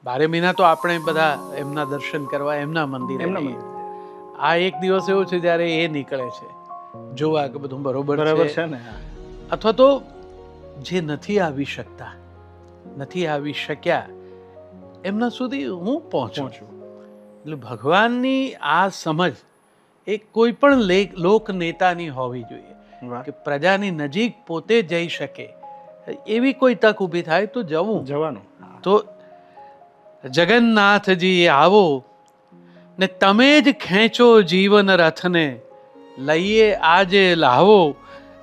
12 મહિના તો આપણે બધા એમના દર્શન કરવા એમના મંદિરે જઈએ. આ એક દિવસ એવો છે જ્યારે એ નીકળે છે જોવા કે બધું બરોબર છે ને. અથવા તો જે નથી આવી શકતા, નથી આવી શક્યા, એમના સુધી હું પહોંચું. એટલે ભગવાનની આ સમજ એ કોઈ પણ લોક નેતાની હોવી જોઈએ કે પ્રજાની નજીક પોતે જઈ શકે. એવી કોઈ તક ઊભી થાય તો જવાનું. તો જગન્નાથજી આવો ને તમે જ ખેંચો જીવન રથને, લઈએ આજે લાવો.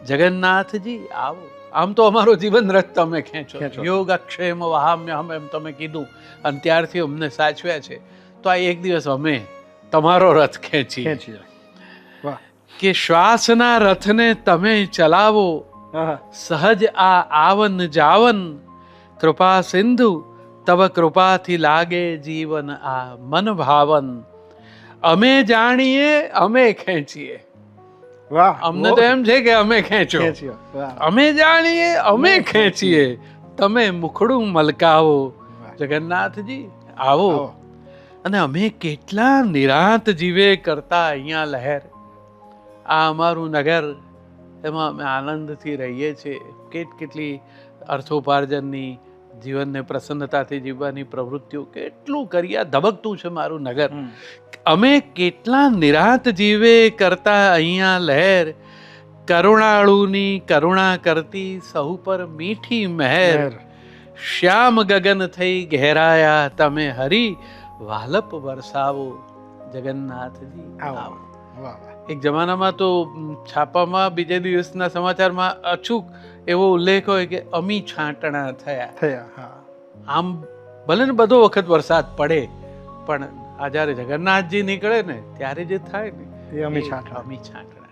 જગન્નાથજી આવો. આમ તો અમારો જીવન રથ તમે ખેંચો. યોગ અક્ષેમ વહામ્યહમ એમ તમે કીધું અને ત્યારથી અમને સાચવ્યા છે. તો આ એક દિવસ અમે તમારો રથ ખેંચીએ કે શ્વાસના રથને તમે ચલાવો. સહજ આ આવન જાવન, કૃપા સિંધુ તવ કૃપાથી લાગે જીવન આ મન ભાવન. અમે જાણીએ અમે ખેંચીએ. અમને તો એમ છે કે અમે ખેંચો, અમે જાણીએ અમે ખેંચીએ, તમે મુખડું મલકાવો. જગન્નાથજી આવો. અને અમે કેટલા નિરાંત જીવે કરતા અહીંયા લહેર. આ અમારું નગર, એમાં અમે આનંદથી રહીએ છીએ. કેટલી અર્થોપાર્જનની, જીવનને પ્રસન્નતાથી જીવવાની પ્રવૃત્તિઓ કેટલું કરી. આ ધબકતું છે મારું નગર. અમે કેટલા નિરાંત જીવે કરતા અહીંયા લહેર. કરુણાળુની કરુણા કરતી સહુ પર મીઠી મહેર. શ્યામ ગગન થઈ ઘેરાયા તમે હરી, વાલપ વરસાવો. જગન્નાથજી આવો. એક જમાનામાં તો છાપામાં બીજે દિવસના સમાચારમાં અચૂક એવો ઉલ્લેખ હોય કે અમી છાંટણા થયા. આમ ભલે ને બધો વખત વરસાદ પડે, પણ આ જ્યારે જગન્નાથજી નીકળે ને ત્યારે જે થાય ને એ અમી છાંટણા.